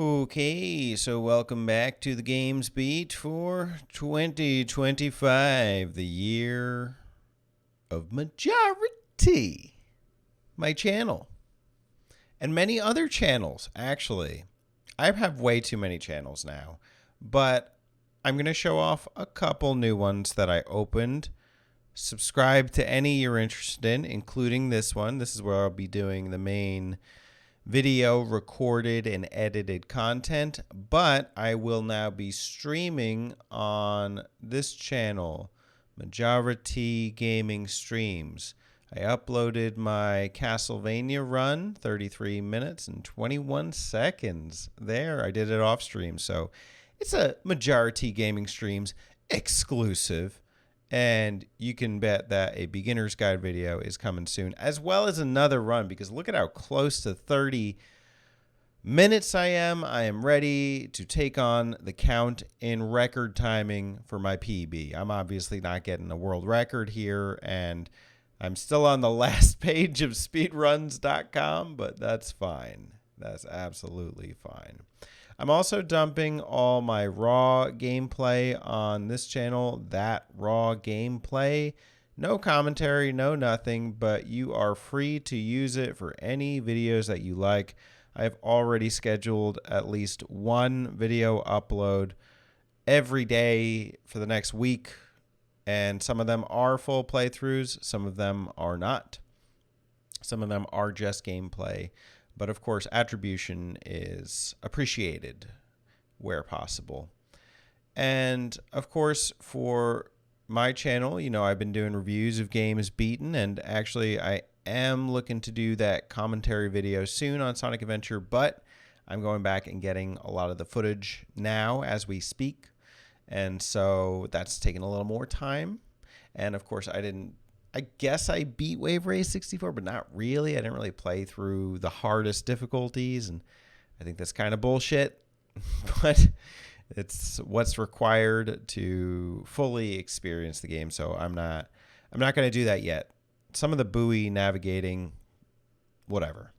Okay, so welcome back to the Games Beat for 2025, the year of Majora T, my channel, and many other channels, actually. I have way too many channels now, but I'm going to show off a couple new ones that I opened. Subscribe to any you're interested in, including this one. This is where I'll be doing the main video recorded and edited content, but I will now be streaming on this channel, Majora T Gaming Streams. I uploaded my Castlevania run, 33 minutes and 21 seconds. There, I did it off stream, so it's a Majora T Gaming Streams exclusive. And you can bet that a beginner's guide video is coming soon, as well as another run, because look at how close to 30 minutes I am. I am ready to take on the count in record timing for my PB. I'm obviously not getting a world record here, and I'm still on the last page of speedruns.com, but that's fine. That's absolutely fine. I'm also dumping all my raw gameplay on this channel, that raw gameplay. No commentary, no nothing, but you are free to use it for any videos that you like. I've already scheduled at least one video upload every day for the next week, and some of them are full playthroughs, some of them are not. Some of them are just gameplay. But of course, attribution is appreciated where possible. And of course, for my channel, you know, I've been doing reviews of games beaten, and actually I am looking to do that commentary video soon on Sonic Adventure, but I'm going back and getting a lot of the footage now as we speak. And so that's taking a little more time. And of course, I guess I beat Wave Race 64, but not really. I didn't really play through the hardest difficulties, and I think that's kind of bullshit. But it's what's required to fully experience the game, so I'm not going to do that yet. Some of the buoy navigating, whatever.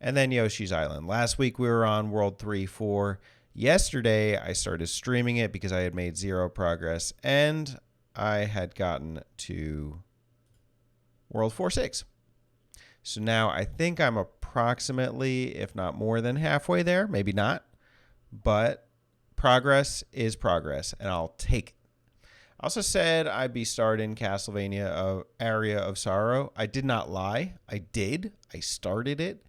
And then Yoshi's Island. Last week we were on World 3-4. Yesterday I started streaming it because I had made zero progress, and I had gotten to World 4-6. So now I think I'm approximately, if not more than halfway there, maybe not, but progress is progress, and I'll take it. I also said I'd be starting Castlevania Area of Sorrow. I did not lie. I did. I started it,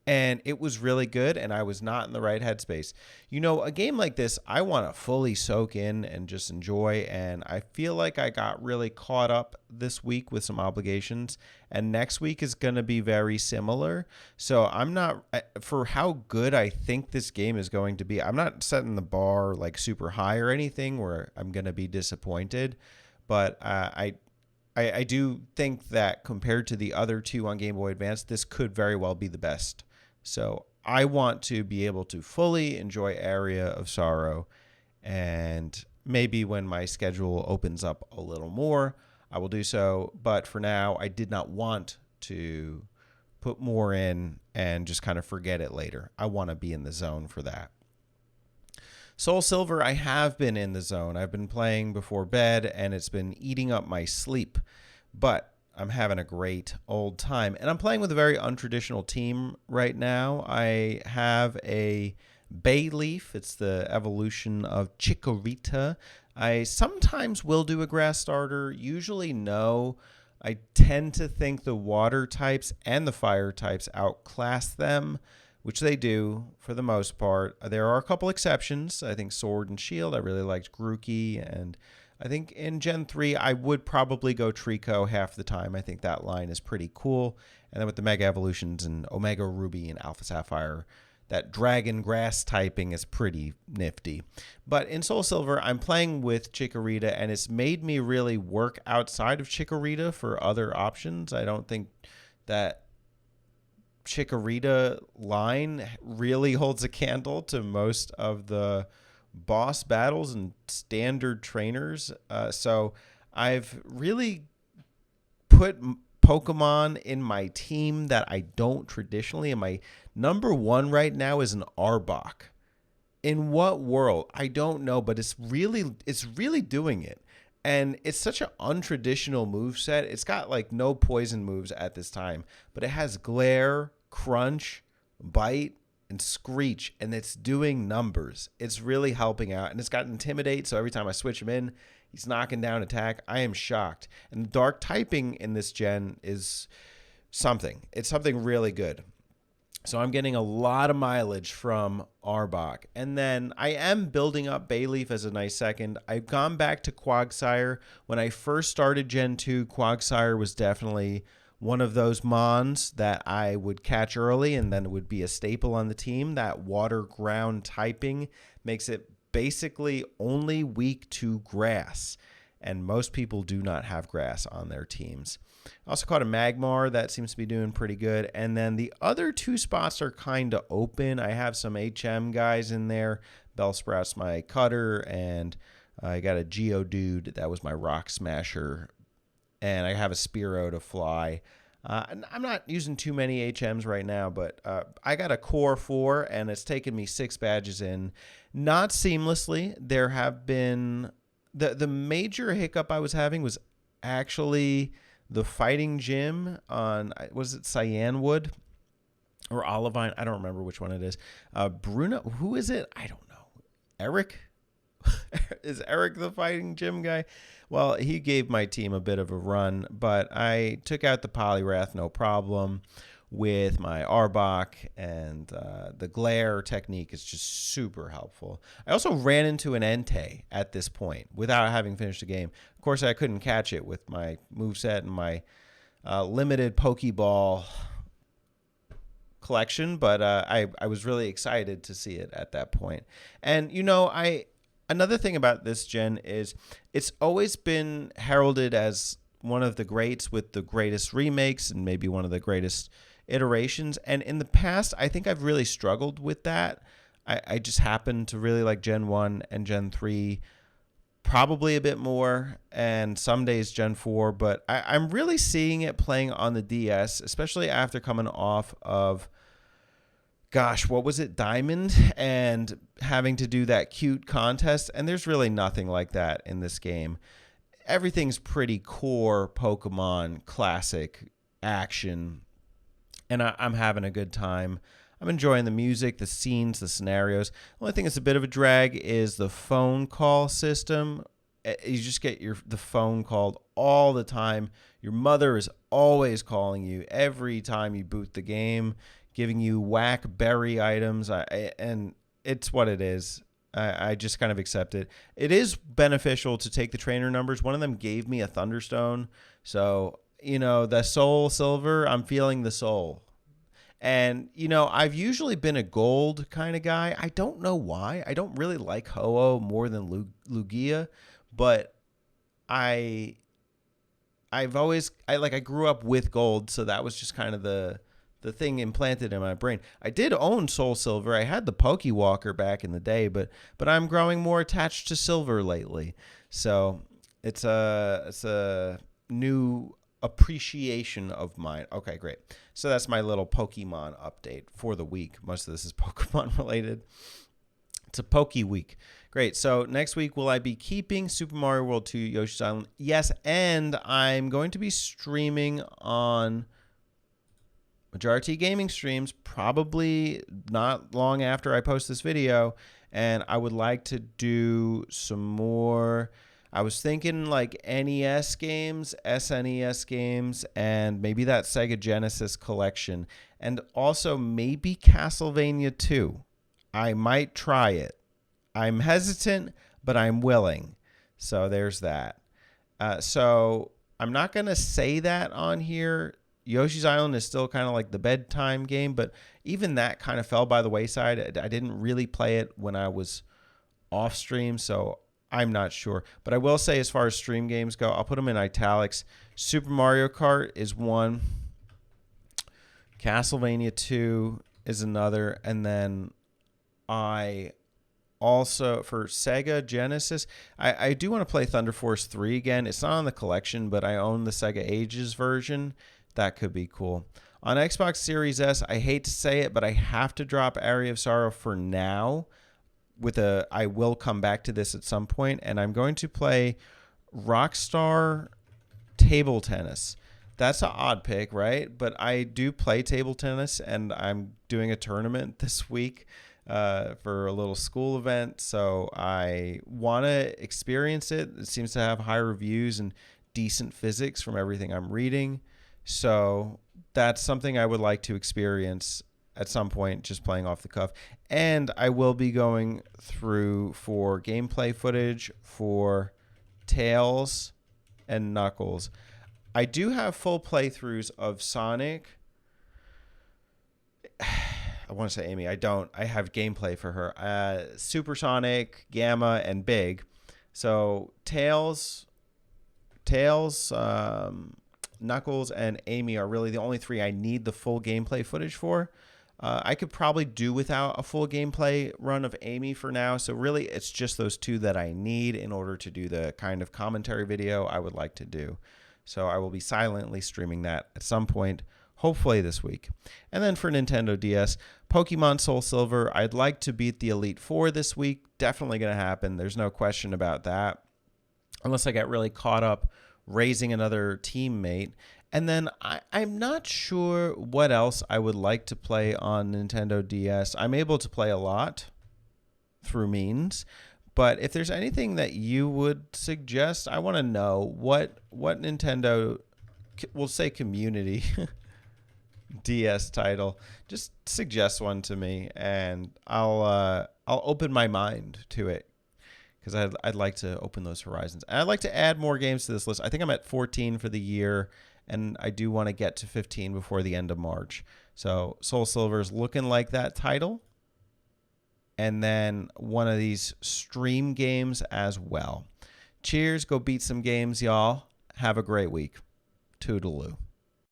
and it was really good, and I was not in the right headspace. You know, a game like this, I want to fully soak in and just enjoy, and I feel like I got really caught up this week with some obligations, and next week is going to be very similar. So I'm not, for how good I think this game is going to be, I'm not setting the bar like super high or anything where I'm going to be disappointed, but I do think that compared to the other two on Game Boy Advance, this could very well be the best. So I want to be able to fully enjoy Area of Sorrow, and maybe when my schedule opens up a little more, I will do so. But for now, I did not want to put more in and just kind of forget it later. I want to be in the zone for that. Soul Silver, I have been in the zone. I've been playing before bed, and it's been eating up my sleep. But I'm having a great old time. And I'm playing with a very untraditional team right now. I have a Bayleaf. It's the evolution of Chikorita. I sometimes will do a grass starter. Usually no. I tend to think the water types and the fire types outclass them, which they do for the most part. There are a couple exceptions. I think Sword and Shield, I really liked Grookey, and I think in Gen 3, I would probably go Trico half the time. I think that line is pretty cool. And then with the Mega Evolutions and Omega Ruby and Alpha Sapphire, that Dragon Grass typing is pretty nifty. But in Soul Silver, I'm playing with Chikorita, and it's made me really work outside of Chikorita for other options. I don't think that Chikorita line really holds a candle to most of the boss battles and standard trainers. So I've really put Pokemon in my team that I don't traditionally. And my number one right now is an Arbok. In what world? I don't know, but it's really doing it. And it's such an untraditional move set. It's got like no poison moves at this time, but it has glare, crunch, bite, and screech, and it's doing numbers. It's really helping out. And it's got intimidate, so every time I switch him in, he's knocking down attack. I am shocked. And the dark typing in this gen is something. It's something really good. So I'm getting a lot of mileage from Arbok. And then I am building up Bayleaf as a nice second. I've gone back to Quagsire. When I first started Gen 2, Quagsire was definitely one of those mons that I would catch early and then it would be a staple on the team. That water ground typing makes it basically only weak to grass. And most people do not have grass on their teams. I also caught a Magmar that seems to be doing pretty good. And then the other two spots are kind of open. I have some HM guys in there. Bellsprout's my cutter, and I got a Geodude. That was my Rock Smasher. And I have a Spearow to fly. And I'm not using too many HMs right now, but I got a Core 4, and it's taken me 6 badges in. Not seamlessly. There have been... The major hiccup I was having was actually the fighting gym on, was it Cyanwood or Olivine? I don't remember which one it is. Bruno, who is it? I don't know. Eric? Is Eric the fighting gym guy? Well, he gave my team a bit of a run, but I took out the Poliwrath no problem with my Arbok, and the glare technique is just super helpful. I also ran into an Entei at this point without having finished the game. Of course, I couldn't catch it with my moveset and my limited Pokeball collection, but I was really excited to see it at that point. And, you know, another thing about this gen is it's always been heralded as one of the greats with the greatest remakes and maybe one of the greatest iterations. And in the past, I think I've really struggled with that. I just happen to really like Gen 1 and Gen 3 probably a bit more, and some days Gen 4, but I'm really seeing it playing on the DS, especially after coming off of, gosh, what was it, Diamond, and having to do that cute contest, and there's really nothing like that in this game. Everything's pretty core Pokemon, classic, action, and I'm having a good time. I'm enjoying the music, the scenes, the scenarios. The only thing that's a bit of a drag is the phone call system. You just get the phone called all the time. Your mother is always calling you every time you boot the game, giving you whack berry items, and it's what it is. I just kind of accept it. It is beneficial to take the trainer numbers. One of them gave me a Thunderstone, so you know, the Soul Silver, I'm feeling the soul. And, you know, I've usually been a gold kind of guy. I don't know why. I don't really like Ho-Oh more than Lugia, but I grew up with gold, so that was just kind of the thing implanted in my brain. I did own Soul Silver. I had the Pokewalker back in the day, but I'm growing more attached to silver lately. So it's a new appreciation of mine. Okay, great. So that's my little Pokemon update for the week. Most of this is Pokemon related. It's a Poke Week. Great. So next week, will I be keeping Super Mario World 2 Yoshi's Island? Yes, and I'm going to be streaming on Majora T Gaming streams probably not long after I post this video, and I would like to do some more. I was thinking like NES games, SNES games, and maybe that Sega Genesis collection, and also maybe Castlevania 2. I might try it. I'm hesitant, but I'm willing. So there's that. So I'm not going to say that on here. Yoshi's Island is still kind of like the bedtime game, but even that kind of fell by the wayside. I didn't really play it when I was off stream, so I'm not sure. But I will say, as far as stream games go, I'll put them in italics. Super Mario Kart is one. Castlevania 2 is another. And then I also, for Sega Genesis, I do want to play Thunder Force 3 again. It's not on the collection, but I own the Sega Ages version. That could be cool. On Xbox Series S, I hate to say it, but I have to drop Area of Sorrow for now. I will come back to this at some point, and I'm going to play Rockstar Table Tennis. That's an odd pick, right? But I do play table tennis, and I'm doing a tournament this week for a little school event. So I want to experience it. It seems to have high reviews and decent physics from everything I'm reading. So that's something I would like to experience at some point, just playing off the cuff. And I will be going through for gameplay footage for Tails and Knuckles. I do have full playthroughs of Sonic. I want to say Amy. I don't. I have gameplay for her. Supersonic, Gamma, and Big. So Tails, Knuckles, and Amy are really the only three I need the full gameplay footage for. I could probably do without a full gameplay run of Amy for now. So really, it's just those two that I need in order to do the kind of commentary video I would like to do. So I will be silently streaming that at some point, hopefully this week. And then for Nintendo DS, Pokemon Soul Silver, I'd like to beat the Elite Four this week. Definitely going to happen. There's no question about that. Unless I get really caught up raising another teammate. And then I'm not sure what else I would like to play on Nintendo DS. I'm able to play a lot through means. But if there's anything that you would suggest, I want to know what Nintendo, we'll say community DS title. Just suggest one to me, and I'll open my mind to it, because I'd like to open those horizons. And I'd like to add more games to this list. I think I'm at 14 for the year, and I do want to get to 15 before the end of March. So Soul Silver is looking like that title. And then one of these stream games as well. Cheers. Go beat some games, y'all. Have a great week. Toodaloo.